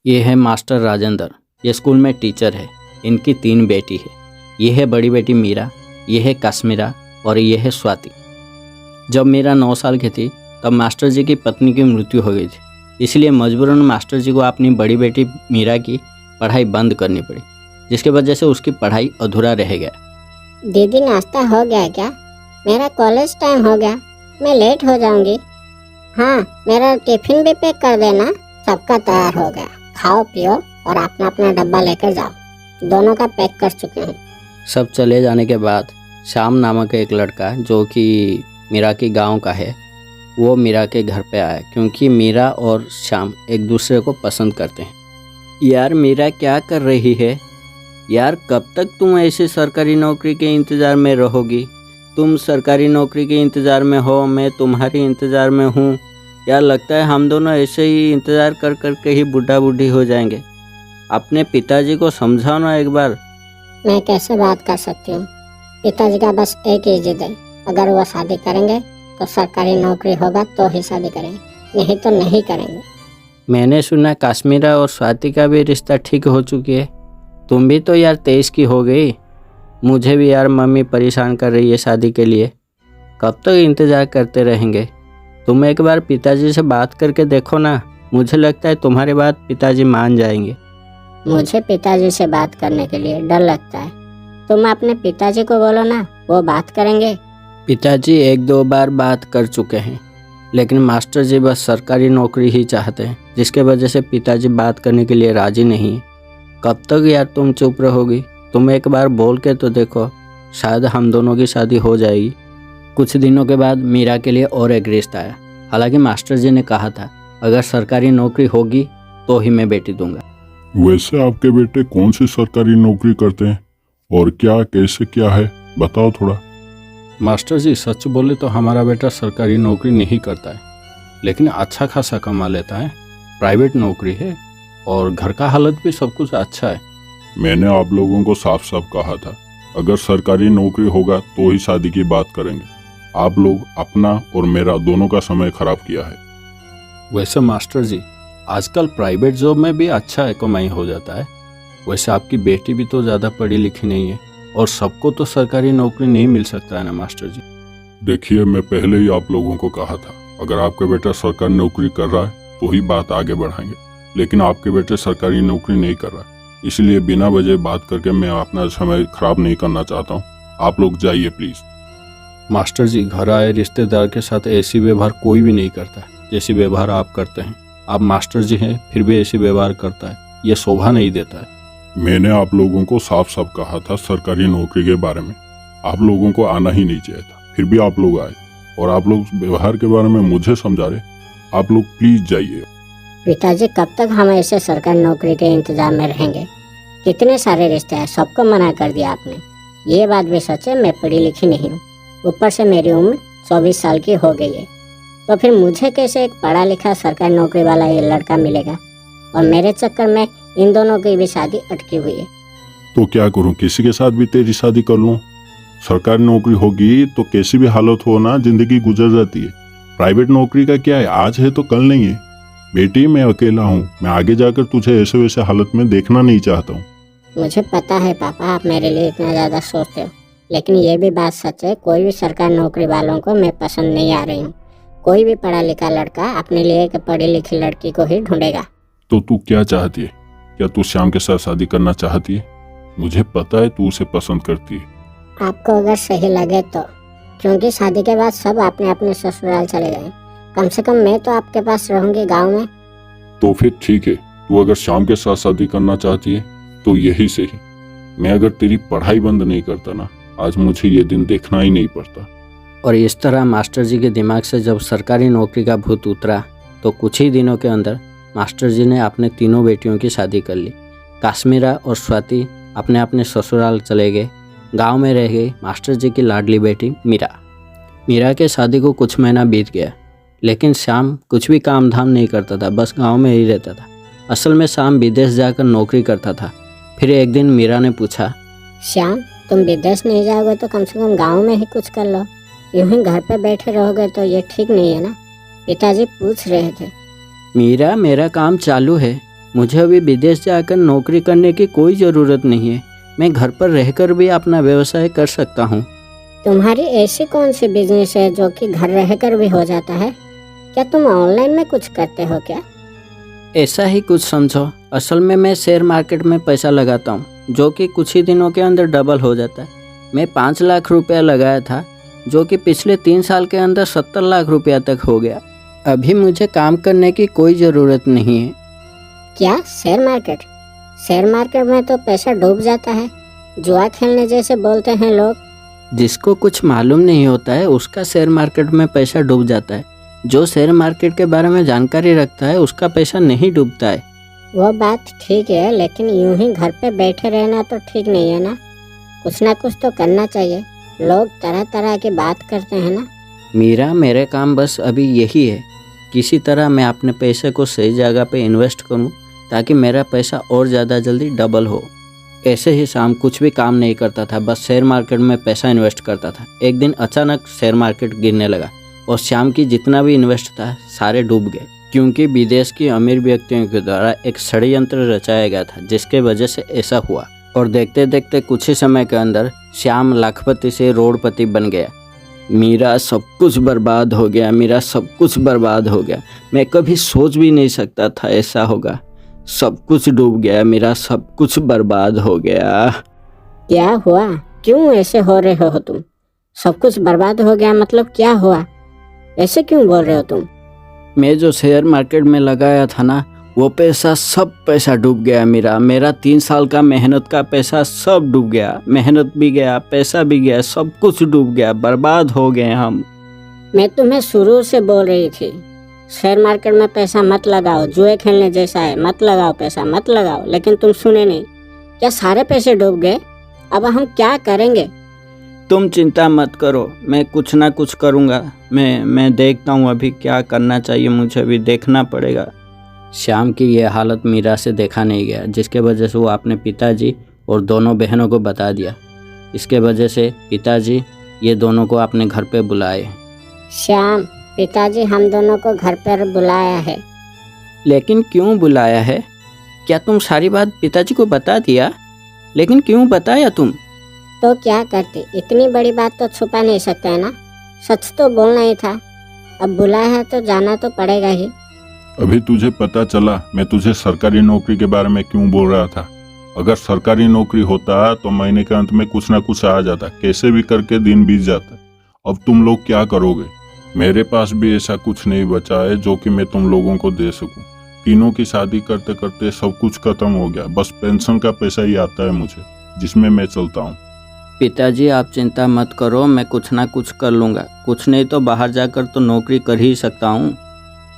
ये है मास्टर राजेंद्र। ये स्कूल में टीचर है। इनकी 3 बेटी है। ये है बड़ी बेटी मीरा, ये है काश्मीरा और ये है स्वाति। जब मीरा 9 साल की थी तब मास्टर जी की पत्नी की मृत्यु हो गई थी, इसलिए मजबूरन मास्टर जी को अपनी बड़ी बेटी मीरा की पढ़ाई बंद करनी पड़ी, जिसकी वजह से उसकी पढ़ाई अधूरा रह गया। दीदी नाश्ता हो गया क्या? मेरा कॉलेज टाइम हो गया, मैं लेट हो जाऊंगी। हाँ, मेरा टिफिन भी पैक कर देना। सबका तैयार हो गया, खाओ पियो और अपना अपना डब्बा लेकर जाओ। दोनों का पैक कर चुके हैं। सब चले जाने के बाद श्याम नामक एक लड़का जो कि मीरा की गांव का है, वो मीरा के घर पे आया, क्योंकि मीरा और श्याम एक दूसरे को पसंद करते हैं। यार मीरा क्या कर रही है? यार कब तक तुम ऐसे सरकारी नौकरी के इंतज़ार में रहोगी? तुम सरकारी नौकरी के इंतज़ार में हो, मैं तुम्हारी इंतज़ार में हूँ। यार लगता है हम दोनों ऐसे ही इंतज़ार कर कर के ही बूढ़ा बूढ़ी हो जाएंगे। अपने पिताजी को समझाओ ना एक बार। मैं कैसे बात कर सकती हूँ? पिताजी का बस एक ही जिद है, अगर वो शादी करेंगे तो सरकारी नौकरी होगा तो ही शादी करेंगे, नहीं तो नहीं करेंगे। मैंने सुना काश्मीरा और स्वाति का भी रिश्ता ठीक हो चुकी है। तुम भी तो यार 23 की हो गई। मुझे भी यार मम्मी परेशान कर रही है शादी के लिए। कब तक इंतज़ार करते रहेंगे? तुम एक बार पिताजी से बात करके देखो ना, मुझे लगता है तुम्हारी बात पिताजी मान जाएंगे। मुझे पिताजी से बात करने के लिए डर लगता है। तुम अपने पिताजी को बोलो ना, वो बात करेंगे। पिताजी 1-2 बार बात कर चुके हैं, लेकिन मास्टर जी बस सरकारी नौकरी ही चाहते हैं, जिसके वजह से पिताजी बात करने के लिए राजी नहीं है। कब तक यार तुम चुप रहोगी? तुम एक बार बोल के तो देखो, शायद हम दोनों की शादी हो जाएगी। कुछ दिनों के बाद मीरा के लिए और एक रिश्ता आया। हालांकि मास्टर जी ने कहा था अगर सरकारी नौकरी होगी तो ही मैं बेटी दूंगा। वैसे आपके बेटे कौन सी सरकारी नौकरी करते हैं और क्या कैसे क्या है, बताओ थोड़ा। मास्टर जी सच बोले तो हमारा बेटा सरकारी नौकरी नहीं करता है, लेकिन अच्छा खासा कमा लेता है। प्राइवेट नौकरी है और घर का हालत भी सब कुछ अच्छा है। मैंने आप लोगों को साफ साफ कहा था अगर सरकारी नौकरी होगा तो ही शादी की बात करेंगे। आप लोग अपना और मेरा दोनों का समय खराब किया है। वैसे मास्टर जी आजकल प्राइवेट जॉब में भी अच्छा कमाई हो जाता है। वैसे आपकी बेटी भी तो ज़्यादा पढ़ी लिखी नहीं है और सबको तो सरकारी नौकरी नहीं मिल सकता है ना मास्टर जी। देखिए, मैं पहले ही आप लोगों को कहा था अगर आपका बेटा सरकारी नौकरी कर रहा है तो ही बात आगे बढ़ाएंगे, लेकिन आपके बेटे सरकारी नौकरी नहीं कर रहा है, इसलिए बिना वजह बात करके मैं अपना समय खराब नहीं करना चाहता हूँ। आप लोग जाइए प्लीज। मास्टर जी घर आए रिश्तेदार के साथ ऐसी व्यवहार कोई भी नहीं करता है जैसी व्यवहार आप करते हैं। आप मास्टर जी हैं फिर भी ऐसी व्यवहार करता है, ये शोभा नहीं देता है। मैंने आप लोगों को साफ साफ कहा था सरकारी नौकरी के बारे में, आप लोगों को आना ही नहीं चाहिए था, फिर भी आप लोग आए और आप लोग व्यवहार के बारे में मुझे समझा रहे। आप लोग प्लीज जाइए। पिताजी कब तक हम ऐसे सरकारी नौकरी के इंतजार में रहेंगे? कितने सारे रिश्ते हैं, सबको मना कर दिया आपने। ये बात भी सच है, मैं पढ़ी लिखी नहीं हूँ, ऊपर से मेरी उम्र 24 साल की हो गई है, तो फिर मुझे कैसे एक पढ़ा लिखा सरकारी नौकरी वाला ये लड़का मिलेगा? और मेरे चक्कर में इन दोनों की भी शादी अटकी हुई है। तो क्या करूं, किसी के साथ भी तेरी शादी कर लूं? सरकारी नौकरी होगी तो कैसी भी हालत हो ना, जिंदगी गुजर जाती है। प्राइवेट नौकरी का क्या है, आज है तो कल नहीं है। बेटी मैं अकेला हूँ, मैं आगे जाकर तुझे ऐसे वैसे हालत में देखना नहीं चाहता हूँ। मुझे पता है पापा, आप मेरे लिए इतना ज्यादा सोचते हो, लेकिन ये भी बात सच है, कोई भी सरकारी नौकरी वालों को मैं पसंद नहीं आ रही हूँ। कोई भी पढ़ा लिखा लड़का अपने लिए एक पढ़ी लिखी लड़की को ही ढूंढेगा। तो तू क्या चाहती है? क्या तू श्याम के साथ शादी करना चाहती है? मुझे पता है तू उसे पसंद करती है। आपको अगर सही लगे तो, क्योंकि शादी के बाद सब अपने अपने ससुराल चले गए, कम से कम मैं तो आपके पास रहूंगी गाँव में। तो फिर ठीक है, तू अगर श्याम के साथ शादी करना चाहती है तो यही सही। मैं अगर तेरी पढ़ाई बंद नहीं करता ना, आज मुझे ये दिन देखना ही नहीं पड़ता। और इस तरह मास्टर जी के दिमाग से जब सरकारी नौकरी का भूत उतरा तो कुछ ही दिनों के अंदर मास्टर जी ने अपने तीनों बेटियों की शादी कर ली। काश्मीरा और स्वाति अपने अपने ससुराल चले गए, गांव में रह गई मास्टर जी की लाडली बेटी मीरा। मीरा के शादी को कुछ महीना बीत गया, लेकिन श्याम कुछ भी काम धाम नहीं करता था, बस गांव में ही रहता था। असल में श्याम विदेश जाकर नौकरी करता था। फिर एक दिन मीरा ने पूछा, श्याम तुम विदेश नहीं जाओगे तो कम से कम गाँव में ही कुछ कर लो, यूं ही घर पे बैठे रहोगे तो ये ठीक नहीं है ना? पिताजी पूछ रहे थे। मीरा मेरा काम चालू है, मुझे अभी विदेश जाकर नौकरी करने की कोई ज़रूरत नहीं है। मैं घर पर रहकर भी अपना व्यवसाय कर सकता हूँ। तुम्हारी ऐसी कौन सी बिजनेस है जो कि घर रहकर भी हो जाता है? क्या तुम ऑनलाइन में कुछ करते हो क्या? ऐसा ही कुछ समझो। असल में मैं शेयर मार्केट में पैसा लगाता हूँ, जो कि कुछ ही दिनों के अंदर डबल हो जाता है। मैं 5 लाख रुपया लगाया था, जो कि पिछले 3 साल के अंदर 70 लाख रुपया तक हो गया। अभी मुझे काम करने की कोई ज़रूरत नहीं है। क्या शेयर मार्केट? शेयर मार्केट में तो पैसा डूब जाता है, जुआ खेलने जैसे बोलते हैं लोग। जिसको कुछ मालूम नहीं होता है उसका शेयर मार्केट में पैसा डूब जाता है। जो शेयर मार्केट के बारे में जानकारी रखता है उसका पैसा नहीं डूबता है। वो बात ठीक है, लेकिन यूं ही घर पे बैठे रहना तो ठीक नहीं है ना। कुछ ना कुछ तो करना चाहिए। लोग तरह तरह की बात करते हैं ना। मीरा, मेरे काम बस अभी यही है, किसी तरह मैं अपने पैसे को सही जगह पे इन्वेस्ट करूं ताकि मेरा पैसा और ज़्यादा जल्दी डबल हो। ऐसे ही शाम कुछ भी काम नहीं करता था, बस शेयर मार्केट में पैसा इन्वेस्ट करता था। एक दिन अचानक शेयर मार्केट गिरने लगा और शाम की जितना भी इन्वेस्ट था सारे डूब गए, क्योंकि विदेश की अमीर व्यक्तियों के द्वारा एक षड्यंत्र रचाया गया था, जिसके वजह से ऐसा हुआ। और देखते देखते कुछ ही समय के अंदर श्याम लाखपति से करोड़पति बन गया। मेरा सब कुछ बर्बाद हो गया, मेरा सब कुछ बर्बाद हो गया। मैं कभी सोच भी नहीं सकता था ऐसा होगा। सब कुछ डूब गया, मेरा सब कुछ बर्बाद हो गया। क्या हुआ? क्यों ऐसे हो रहे हो तुम? सब कुछ बर्बाद हो गया मतलब क्या हुआ? ऐसे क्यों बोल रहे हो तुम? मैं जो शेयर मार्केट में लगाया था ना, वो पैसा सब पैसा डूब गया। मेरा 3 साल का मेहनत का पैसा सब डूब गया। मेहनत भी गया, पैसा भी गया, सब कुछ डूब गया, बर्बाद हो गए हम। मैं तुम्हें शुरू से बोल रही थी, शेयर मार्केट में पैसा मत लगाओ, जुए खेलने जैसा है, मत लगाओ पैसा, मत लगाओ, लेकिन तुम सुने नहीं। क्या सारे पैसे डूब गए? अब हम क्या करेंगे? तुम चिंता मत करो, मैं कुछ ना कुछ करूँगा। मैं देखता हूँ अभी क्या करना चाहिए, मुझे अभी देखना पड़ेगा। श्याम की यह हालत मीरा से देखा नहीं गया, जिसके वजह से वो अपने पिताजी और दोनों बहनों को बता दिया। इसके वजह से पिताजी ये दोनों को अपने घर पे बुलाए। श्याम, पिताजी हम दोनों को घर पर बुलाया है। लेकिन क्यों बुलाया है? क्या तुम सारी बात पिताजी को बता दिया? लेकिन क्यों बताया तुम? तो क्या करती, इतनी बड़ी बात तो छुपा नहीं सकते है ना। सच तो बोलना ही था। अब बुलाया है तो जाना तो पड़ेगा ही। अभी तुझे पता चला मैं तुझे सरकारी नौकरी के बारे में क्यों बोल रहा था। अगर सरकारी नौकरी होता तो महीने के अंत में कुछ ना कुछ आ जाता, कैसे भी करके दिन बीत जाता। अब तुम लोग क्या करोगे? मेरे पास भी ऐसा कुछ नहीं बचा है जो कि मैं तुम लोगों को दे सकूं। तीनों की शादी करते करते सब कुछ खत्म हो गया, बस पेंशन का पैसा ही आता है मुझे, जिसमें मैं चलता हूँ। पिताजी आप चिंता मत करो, मैं कुछ ना कुछ कर लूँगा। कुछ नहीं तो बाहर जाकर तो नौकरी कर ही सकता हूँ।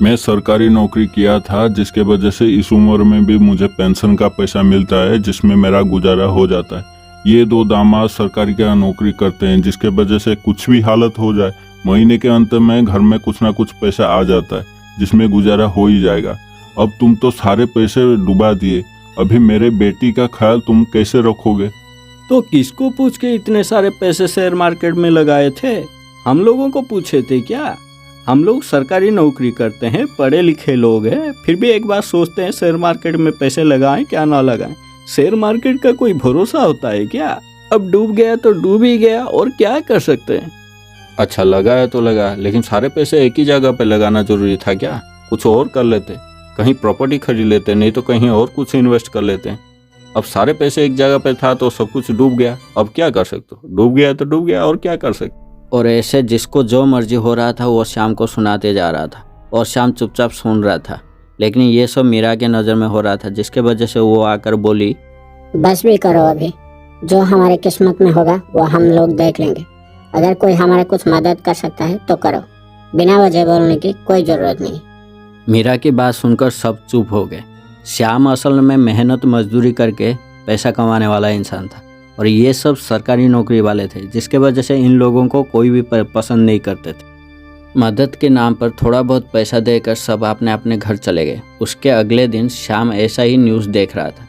मैं सरकारी नौकरी किया था, जिसके वजह से इस उम्र में भी मुझे पेंशन का पैसा मिलता है, जिसमें मेरा गुजारा हो जाता है। ये 2 दामाद सरकारी का नौकरी करते हैं, जिसके वजह से कुछ भी हालत हो जाए महीने के अंत में घर में कुछ ना कुछ पैसा आ जाता है, जिसमें गुजारा हो ही जाएगा। अब तुम तो सारे पैसे डुबा दिए, अभी मेरे बेटी का ख्याल तुम कैसे रखोगे? तो किसको पूछ के इतने सारे पैसे शेयर मार्केट में लगाए थे? हम लोगों को पूछे थे क्या? हम लोग सरकारी नौकरी करते हैं, पढ़े लिखे लोग हैं, फिर भी एक बार सोचते हैं शेयर मार्केट में पैसे लगाएं क्या ना लगाएं। शेयर मार्केट का कोई भरोसा होता है क्या? अब डूब गया तो डूब ही गया, और क्या कर सकते हैं। अच्छा लगाया तो लगा, लेकिन सारे पैसे एक ही जगह पे लगाना जरूरी था क्या? कुछ और कर लेते, कहीं प्रॉपर्टी खरीद लेते, नहीं तो कहीं और कुछ इन्वेस्ट कर लेते हैं। अब सारे पैसे एक जगह पे था तो सब कुछ डूब गया, अब क्या कर सकते हो? डूब गया तो डूब गया, और क्या कर सकते। और ऐसे जिसको जो मर्जी हो रहा था वो श्याम को सुनाते जा रहा था, और श्याम चुपचाप सुन रहा था। लेकिन ये सब मीरा के नज़र में हो रहा था, जिसके वजह से वो आकर बोली, बस भी करो, अभी जो हमारे किस्मत में होगा वो हम लोग देख लेंगे। अगर कोई हमारे कुछ मदद कर सकता है तो करो, बिना वजह बोलने की कोई जरूरत नहीं। मीरा की बात सुनकर सब चुप हो गए। श्याम असल में मेहनत मजदूरी करके पैसा कमाने वाला इंसान था, और ये सब सरकारी नौकरी वाले थे, जिसके वजह से इन लोगों को कोई भी पसंद नहीं करते थे। मदद के नाम पर थोड़ा बहुत पैसा देकर सब अपने अपने घर चले गए। उसके अगले दिन श्याम ऐसा ही न्यूज़ देख रहा था,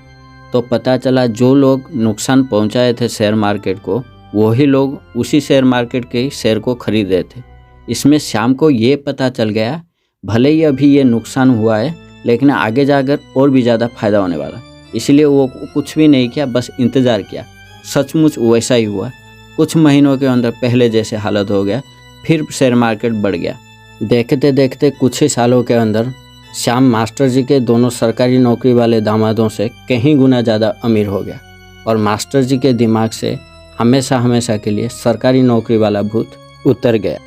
तो पता चला जो लोग नुकसान पहुंचाए थे शेयर मार्केट को, वही लोग उसी शेयर मार्केट के शेयर को खरीदे थे। इसमें श्याम को ये पता चल गया, भले ही अभी ये नुकसान हुआ है, लेकिन आगे जाकर और भी ज़्यादा फायदा होने वाला। इसलिए वो कुछ भी नहीं किया, बस इंतज़ार किया। सचमुच वैसा ही हुआ। कुछ महीनों के अंदर पहले जैसे हालत हो गया, फिर शेयर मार्केट बढ़ गया। देखते देखते कुछ ही सालों के अंदर श्याम मास्टर जी के दोनों सरकारी नौकरी वाले दामादों से कहीं गुना ज़्यादा अमीर हो गया और मास्टर जी के दिमाग से हमेशा हमेशा के लिए सरकारी नौकरी वाला भूत उतर गया।